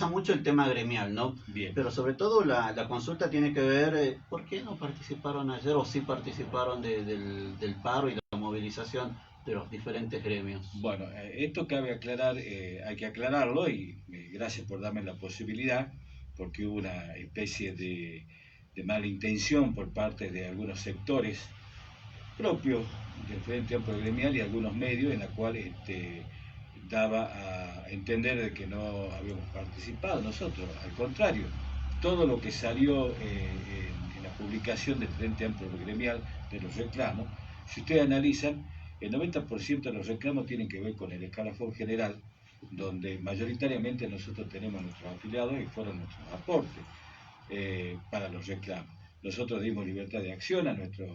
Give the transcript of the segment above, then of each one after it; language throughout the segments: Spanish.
mucho el tema gremial, ¿no? Bien. Pero sobre todo la consulta tiene que ver, ¿por qué no participaron ayer o sí participaron del paro y la movilización de los diferentes gremios? Bueno, esto cabe aclarar, hay que aclararlo y gracias por darme la posibilidad, porque hubo una especie de mala intención por parte de algunos sectores propios del Frente Amplio Gremial y algunos medios en la cual daba a entender de que no habíamos participado nosotros. Al contrario, todo lo que salió en la publicación del Frente Amplio Gremial de los reclamos, si ustedes analizan, el 90% de los reclamos tienen que ver con el escalafón general, donde mayoritariamente nosotros tenemos nuestros afiliados y fueron nuestros aportes para los reclamos. Nosotros dimos libertad de acción a nuestros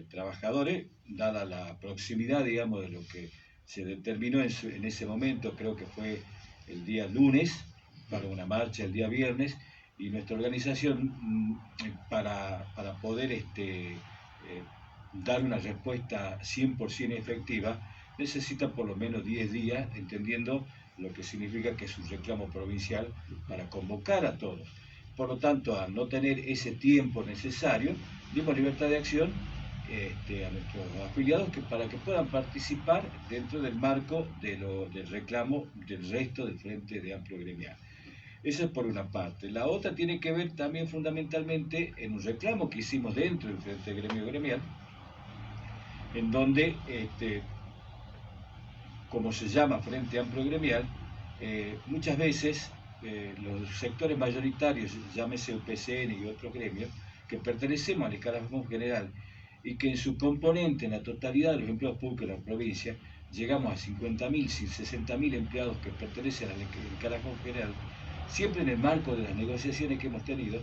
trabajadores, dada la proximidad, digamos, de lo que se determinó en ese momento, creo que fue el día lunes, para una marcha el día viernes, y nuestra organización, para poder dar una respuesta 100% efectiva, necesita por lo menos 10 días, entendiendo lo que significa que es un reclamo provincial para convocar a todos. Por lo tanto, al no tener ese tiempo necesario, dimos libertad de acción a nuestros afiliados para que puedan participar dentro del marco del reclamo del resto del Frente de Amplio Gremial. Eso es por una parte. La otra tiene que ver también fundamentalmente en un reclamo que hicimos dentro del Frente Gremio Gremial, en donde, como se llama Frente Amplio Gremial, muchas veces los sectores mayoritarios, llámese UPCN y otros gremios, que pertenecemos al escalafón general y que en su componente, en la totalidad de los empleados públicos de la provincia, llegamos a 50.000, 60.000 empleados que pertenecen al escalafón general, siempre en el marco de las negociaciones que hemos tenido,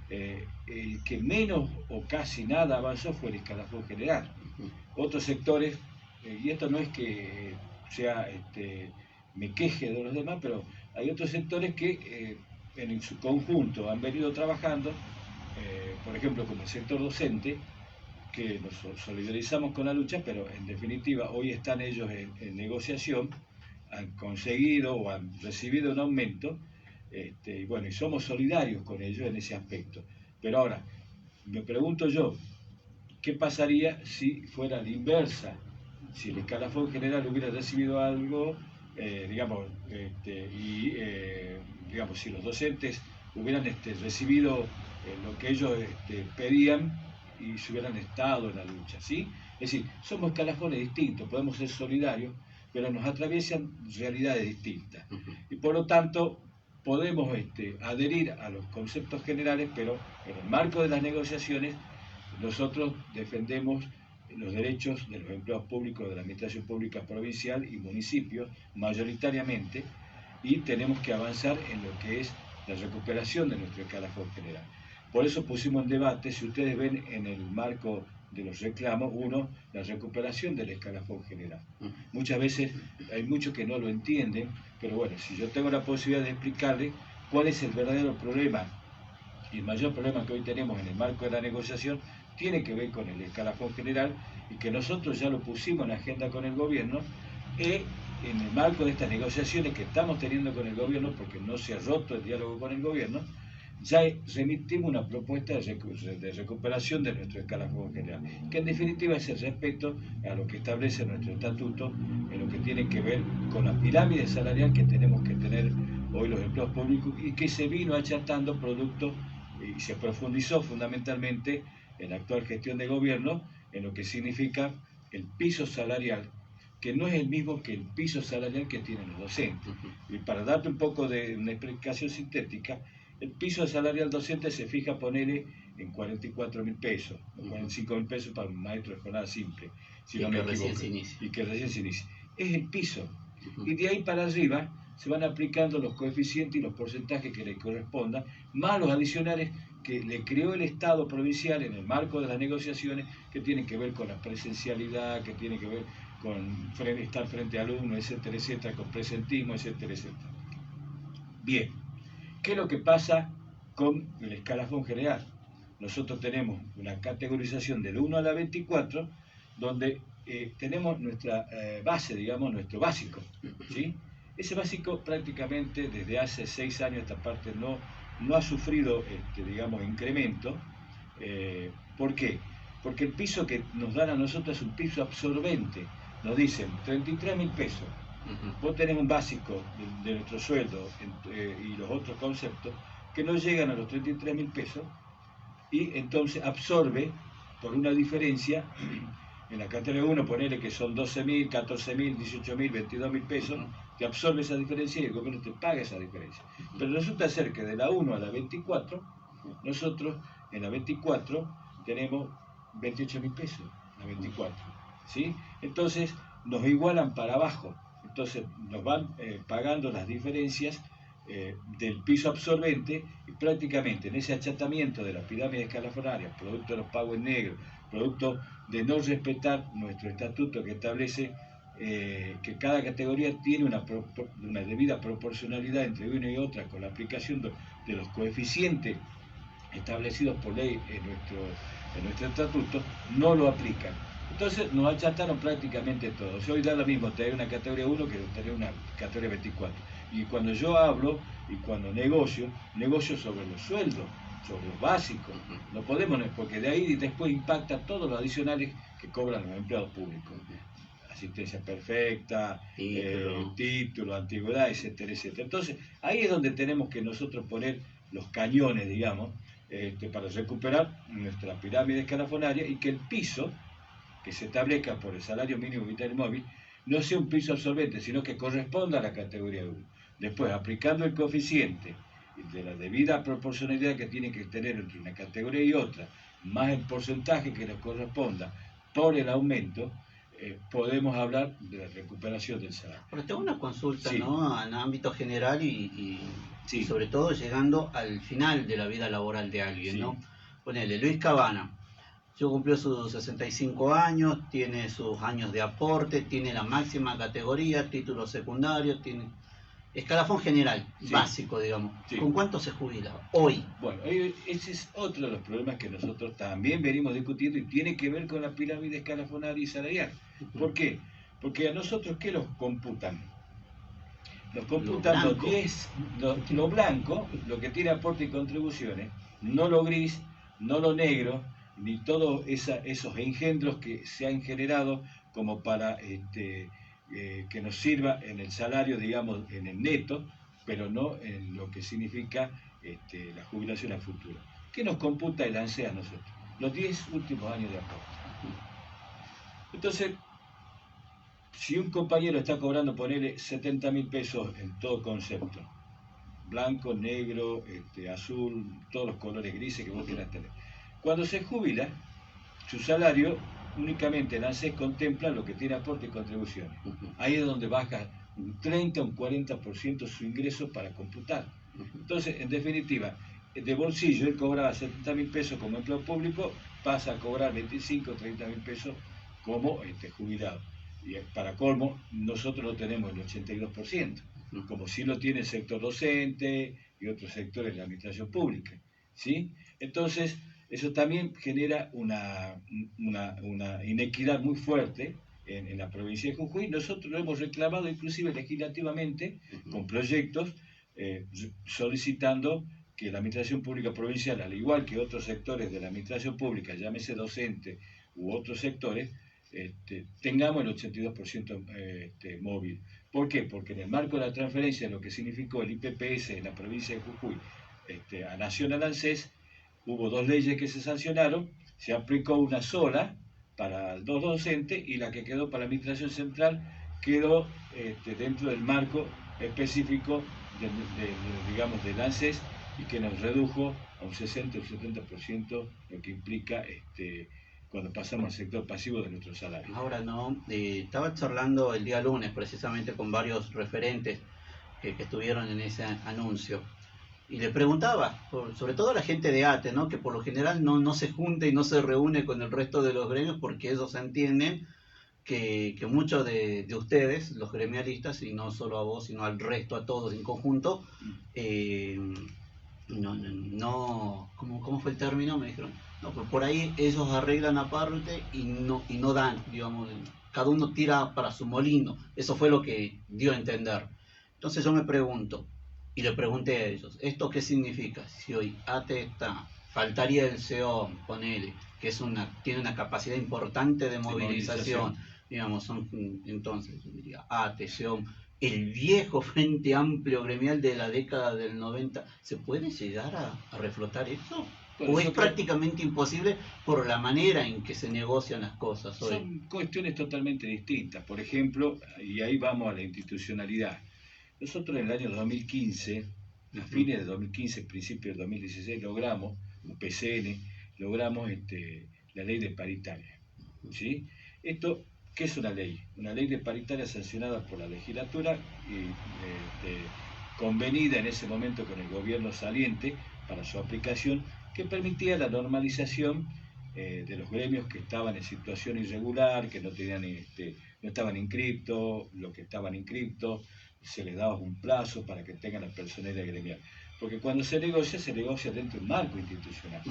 el que menos o casi nada avanzó fue el escalafón general. Otros sectores, y esto no es que sea me queje de los demás, pero hay otros sectores que en su conjunto han venido trabajando, por ejemplo como el sector docente, que nos solidarizamos con la lucha, pero en definitiva hoy están ellos en negociación, han conseguido o han recibido un aumento, y bueno, y somos solidarios con ellos en ese aspecto. Pero ahora, me pregunto yo, ¿qué pasaría si fuera la inversa? Si el escalafón general hubiera recibido algo, digamos, digamos, si los docentes hubieran recibido lo que ellos pedían y se hubieran estado en la lucha, ¿sí? Es decir, somos escalafones distintos, podemos ser solidarios, pero nos atraviesan realidades distintas. Y por lo tanto, podemos adherir a los conceptos generales, pero en el marco de las negociaciones nosotros defendemos los derechos de los empleados públicos de la administración pública provincial y municipios, mayoritariamente, y tenemos que avanzar en lo que es la recuperación de nuestro escalafón general. Por eso pusimos en debate, si ustedes ven en el marco de los reclamos, uno, la recuperación del escalafón general. Muchas veces hay muchos que no lo entienden, pero bueno, si yo tengo la posibilidad de explicarles cuál es el verdadero problema y el mayor problema que hoy tenemos en el marco de la negociación tiene que ver con el escalafón general y que nosotros ya lo pusimos en la agenda con el gobierno en el marco de estas negociaciones que estamos teniendo con el gobierno, porque no se ha roto el diálogo con el gobierno, ya remitimos una propuesta de recuperación de nuestro escalafón general, que en definitiva es el respeto a lo que establece nuestro estatuto en lo que tiene que ver con la pirámide salarial que tenemos que tener hoy los empleados públicos y que se vino achatando producto y se profundizó fundamentalmente en la actual gestión de gobierno en lo que significa el piso salarial, que no es el mismo que el piso salarial que tienen los docentes. Y para darte un poco de una explicación sintética, el piso salarial docente se fija, ponele, en 44.000 pesos, o 45.000 pesos para un maestro de jornada simple, si no me equivoco, y que recién se inicia. Es el piso. Y de ahí para arriba se van aplicando los coeficientes y los porcentajes que le correspondan, más los adicionales que le creó el Estado provincial en el marco de las negociaciones, que tienen que ver con la presencialidad, que tienen que ver con estar frente a alumnos, etcétera, etcétera, con presentismo, etcétera, etcétera. Bien, ¿qué es lo que pasa con el escalafón general? Nosotros tenemos una categorización del 1 a la 24, donde tenemos nuestra base, digamos, nuestro básico, ¿sí? Ese básico prácticamente desde hace 6 años esta parte no ha sufrido, digamos, incremento. ¿Por qué? Porque el piso que nos dan a nosotros es un piso absorbente. Nos dicen 33.000 pesos. Vos tenés un básico de nuestro sueldo y los otros conceptos que no llegan a los 33.000 pesos, y entonces absorbe por una diferencia. En la categoría 1 ponele que son 12.000, 14.000, 18.000, 22.000 pesos, te absorbe esa diferencia y el gobierno te paga esa diferencia. Pero resulta ser que de la 1 a la 24, nosotros en la 24 tenemos 28.000 pesos, la 24, ¿sí? Entonces nos igualan para abajo, entonces nos van pagando las diferencias del piso absorbente, y prácticamente en ese achatamiento de la pirámide escalafonaria, producto de los pagos en negro, producto de no respetar nuestro estatuto que establece que cada categoría tiene una debida proporcionalidad entre una y otra con la aplicación de los coeficientes establecidos por ley en nuestro estatuto, no lo aplican. Entonces nos achataron prácticamente todo. O sea, hoy da lo mismo tener una categoría 1 que tener una categoría 24. Y cuando yo hablo y cuando negocio sobre los sueldos, sobre los básicos. No podemos, porque de ahí después impacta todos los adicionales que cobran los empleados públicos. Asistencia perfecta, título, antigüedad, etcétera, etcétera. Entonces, ahí es donde tenemos que nosotros poner los cañones, digamos, para recuperar nuestra pirámide escalafonaria, y que el piso que se establezca por el salario mínimo vital y móvil no sea un piso absorbente, sino que corresponda a la categoría 1. Después, aplicando el coeficiente de la debida proporcionalidad que tiene que tener entre una categoría y otra, más el porcentaje que nos corresponda por el aumento, podemos hablar de la recuperación del salario. Pero tengo una consulta, sí, ¿no? En ámbito general y sobre todo llegando al final de la vida laboral de alguien, ¿no? Ponele, Luis Cabana. Yo cumplió sus 65 años, tiene sus años de aporte, tiene la máxima categoría, título secundario, tiene escalafón general, básico, digamos. ¿Con cuánto se jubila hoy? Bueno, ese es otro de los problemas que nosotros también venimos discutiendo, y tiene que ver con la pirámide escalafonaria y salarial. ¿Por qué? Porque a nosotros, ¿qué los computan? Los computan lo blanco, lo que tiene aporte y contribuciones, no lo gris, no lo negro, ni todos esos engendros que se han generado como para que nos sirva en el salario, digamos, en el neto, pero no en lo que significa la jubilación a futuro. ¿Qué nos computa el ANSES a nosotros? Los 10 últimos años de aporte. Entonces, si un compañero está cobrando, ponele 70.000 pesos en todo concepto, blanco, negro, azul, todos los colores grises que vos quieras tener, cuando se jubila, su salario únicamente el ANSES contempla lo que tiene aporte y contribuciones. Ahí es donde baja un 30 o un 40% su ingreso para computar. Entonces, en definitiva, de bolsillo él cobraba 70.000 pesos como empleado público, pasa a cobrar 25 o 30.000 pesos como jubilado. Y para colmo, nosotros lo tenemos el 82%, como sí lo tiene el sector docente y otros sectores de la administración pública, ¿sí? Entonces, eso también genera una inequidad muy fuerte en la provincia de Jujuy. Nosotros lo hemos reclamado inclusive legislativamente con proyectos solicitando que la administración pública provincial, al igual que otros sectores de la administración pública, llámese docente u otros sectores, tengamos el 82% móvil. ¿Por qué? Porque en el marco de la transferencia de lo que significó el IPPS en la provincia de Jujuy a Nacional ANSES, hubo 2 leyes que se sancionaron, se aplicó una sola para los docentes, y la que quedó para la administración central quedó dentro del marco específico digamos, del ANSES, y que nos redujo a un 60 o 70%, lo que implica cuando pasamos al sector pasivo de nuestro salario. Ahora estaba charlando el día lunes precisamente con varios referentes que estuvieron en ese anuncio, y le preguntaba, sobre todo a la gente de ATE, ¿no? Que por lo general no se junta y no se reúne con el resto de los gremios, porque ellos entienden que muchos de ustedes, los gremialistas, y no solo a vos, sino al resto, a todos en conjunto, ¿cómo fue el término? Me dijeron, no, pues por ahí ellos arreglan aparte y no dan, digamos, cada uno tira para su molino. Eso fue lo que dio a entender. Entonces yo me pregunto, y le pregunté a ellos, ¿esto qué significa? Si hoy ATE está, faltaría el CEO, ponele, que tiene una capacidad importante de movilización, digamos, entonces yo diría ATE, CEO, el viejo Frente Amplio gremial de la década del 90, ¿se puede llegar a reflotar eso? Bueno, ¿O es prácticamente imposible por la manera en que se negocian las cosas hoy? Son cuestiones totalmente distintas. Por ejemplo, y ahí vamos a la institucionalidad. Nosotros en el año 2015, a fines de 2015, principios de 2016, logramos, un PCN, logramos la ley de paritaria. ¿Sí? Esto, ¿qué es una ley? Una ley de paritaria sancionada por la legislatura y convenida en ese momento con el gobierno saliente para su aplicación, que permitía la normalización de los gremios que estaban en situación irregular, que no tenían no estaban inscriptos, los que estaban inscriptos, se les daba un plazo para que tengan la personería gremial. Porque cuando se negocia dentro de un marco institucional.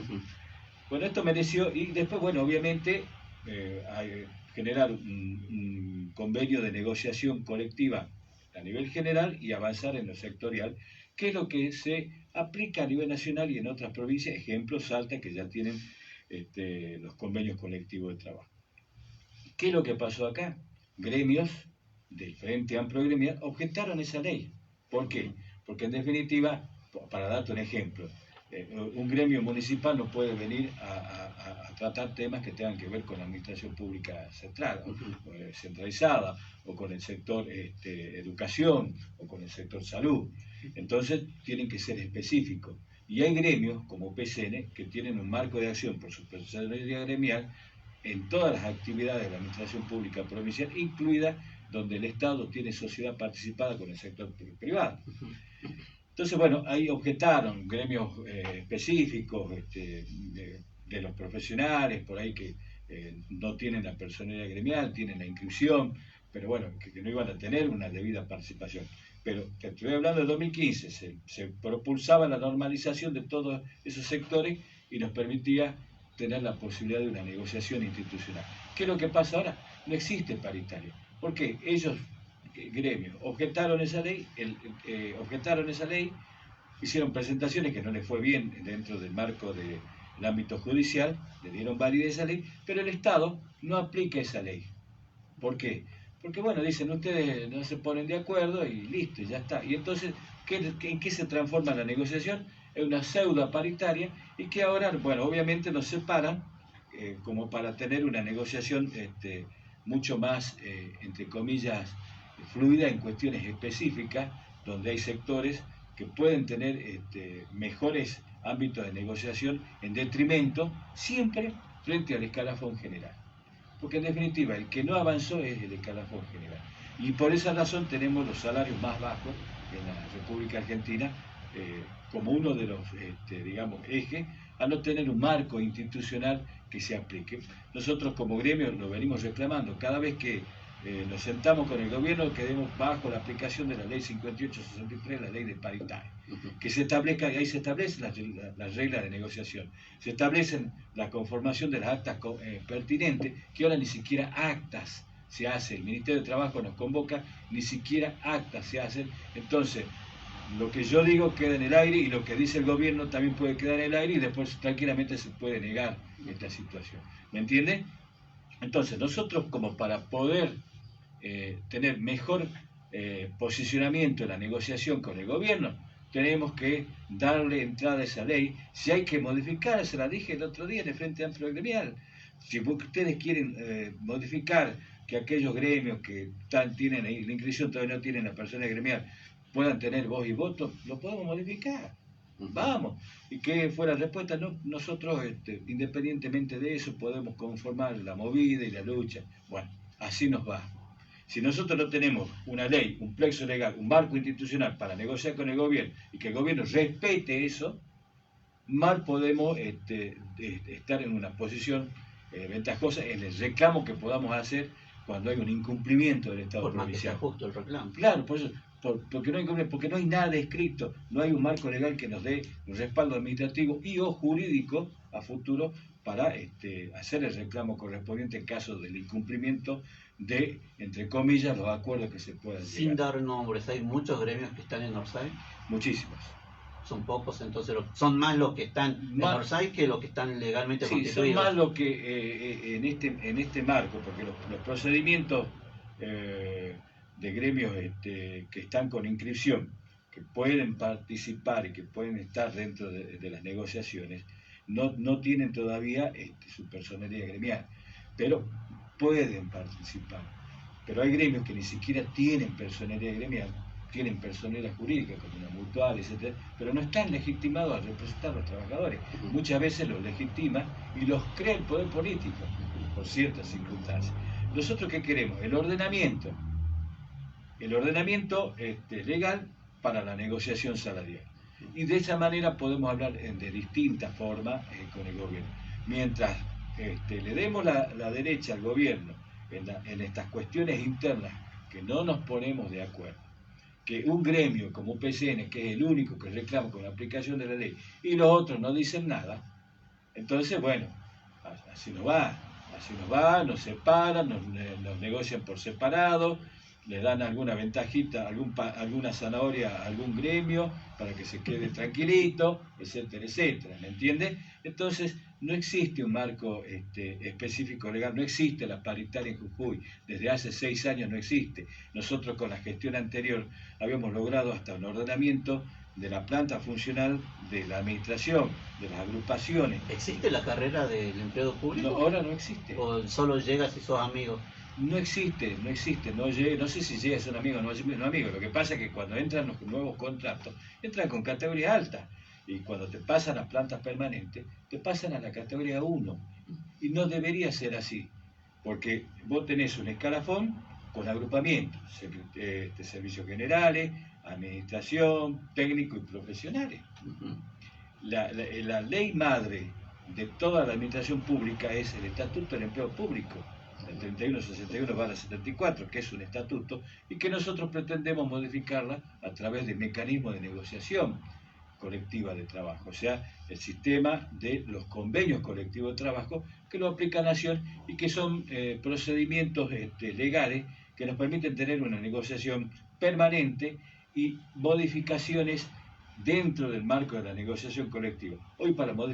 Bueno, esto mereció, y después, bueno, obviamente, generar un convenio de negociación colectiva a nivel general y avanzar en lo sectorial, que es lo que se aplica a nivel nacional y en otras provincias, ejemplo, Salta, que ya tienen los convenios colectivos de trabajo. ¿Qué es lo que pasó acá? Gremios del Frente Amplio Gremial objetaron esa ley. ¿Por qué? Porque en definitiva, para darte un ejemplo, un gremio municipal no puede venir a tratar temas que tengan que ver con la administración pública central, centralizada, o con el sector educación, o con el sector salud. Entonces, tienen que ser específicos. Y hay gremios, como PCN, que tienen un marco de acción por su personalidad gremial en todas las actividades de la administración pública provincial, incluida donde el Estado tiene sociedad participada con el sector privado. Entonces, bueno, ahí objetaron gremios específicos de los profesionales, por ahí que no tienen la personalidad gremial, tienen la inscripción, pero bueno, que no iban a tener una debida participación. Pero te estoy hablando de 2015, se propulsaba la normalización de todos esos sectores y nos permitía tener la posibilidad de una negociación institucional. ¿Qué es lo que pasa ahora? No existe paritaria. ¿Por qué? Ellos, gremios, objetaron esa ley, hicieron presentaciones que no les fue bien dentro del marco del ámbito judicial, le dieron validez a esa ley, pero el Estado no aplica esa ley. ¿Por qué? Porque, bueno, dicen, ustedes no se ponen de acuerdo y listo, ya está. Y entonces, ¿en qué se transforma la negociación? En una pseudo paritaria y que ahora, bueno, obviamente nos separan como para tener una negociación mucho más, entre comillas, fluida en cuestiones específicas, donde hay sectores que pueden tener mejores ámbitos de negociación en detrimento siempre frente al escalafón general. Porque en definitiva el que no avanzó es el escalafón general. Y por esa razón tenemos los salarios más bajos en la República Argentina como uno de los, digamos, ejes a no tener un marco institucional que se aplique. Nosotros como gremio lo venimos reclamando. Cada vez que nos sentamos con el gobierno, quedemos bajo la aplicación de la ley 5863, la ley de paritaria, que se establezca, y ahí se establecen las reglas de negociación, se establecen la conformación de las actas pertinentes, que ahora ni siquiera actas se hacen. El Ministerio de Trabajo nos convoca, ni siquiera actas se hacen. Entonces, lo que yo digo queda en el aire y lo que dice el gobierno también puede quedar en el aire y después tranquilamente se puede negar esta situación. ¿Me entiende? Entonces, nosotros como para poder tener mejor posicionamiento en la negociación con el gobierno, tenemos que darle entrada a esa ley. Si hay que modificar, se la dije el otro día en el Frente Amplio Gremial, si ustedes quieren modificar que aquellos gremios que tienen ahí la inscripción todavía no tienen la persona gremial puedan tener voz y voto, lo podemos modificar. Vamos. ¿Y qué fue la respuesta? No, nosotros, independientemente de eso, podemos conformar la movida y la lucha. Bueno, así nos va. Si nosotros no tenemos una ley, un plexo legal, un marco institucional para negociar con el gobierno y que el gobierno respete eso, mal podemos estar en una posición ventajosa en el reclamo que podamos hacer cuando hay un incumplimiento del Estado provincial. Por más que sea justo el reclamo. Claro, por eso, porque no hay nada escrito, no hay un marco legal que nos dé un respaldo administrativo y o jurídico a futuro para hacer el reclamo correspondiente en caso del incumplimiento de, entre comillas, los acuerdos que se puedan Sin llegar. dar nombres, hay muchos gremios que están en Orsay. Muchísimos. Son pocos, entonces son más los que están en Orsay que los que están legalmente sí, constituidos. Son más los que en este marco, porque los procedimientos de gremios que están con inscripción, que pueden participar y que pueden estar dentro de las negociaciones, no tienen todavía su personería gremial, pero pueden participar. Pero hay gremios que ni siquiera tienen personería gremial, tienen personería jurídica como una mutual, etc., pero no están legitimados a representar a los trabajadores. Muchas veces los legitima y los crea el poder político, por ciertas circunstancias. ¿Nosotros qué queremos? El ordenamiento legal para la negociación salarial. Y de esa manera podemos hablar de distintas formas con el gobierno. Mientras le demos la derecha al gobierno en estas cuestiones internas que no nos ponemos de acuerdo, que un gremio como PCN, que es el único que reclama con la aplicación de la ley, y los otros no dicen nada, entonces, bueno, así nos va, nos separan, nos negocian por separado, le dan alguna ventajita, alguna zanahoria a algún gremio para que se quede tranquilito, etcétera, etcétera, ¿me entiende? Entonces, no existe un marco específico legal, no existe la paritaria en Jujuy, desde hace 6 años no existe. Nosotros con la gestión anterior habíamos logrado hasta un ordenamiento de la planta funcional de la administración, de las agrupaciones. ¿Existe la carrera del empleado público? No, ahora no existe. ¿O solo llegas si sos amigo? No existe, no sé si llega a ser un amigo o no es un amigo. Lo que pasa es que cuando entran los nuevos contratos, entran con categoría alta. Y cuando te pasan a plantas permanentes, te pasan a la categoría 1. Y no debería ser así, porque vos tenés un escalafón con agrupamientos, servicios generales, administración, técnico y profesionales. La ley madre de toda la administración pública es el Estatuto del Empleo Público, el 3161/74, que es un estatuto y que nosotros pretendemos modificarla a través de mecanismos de negociación colectiva de trabajo, o sea, el sistema de los convenios colectivos de trabajo que lo aplica Nación y que son procedimientos legales que nos permiten tener una negociación permanente y modificaciones dentro del marco de la negociación colectiva. Hoy para modificar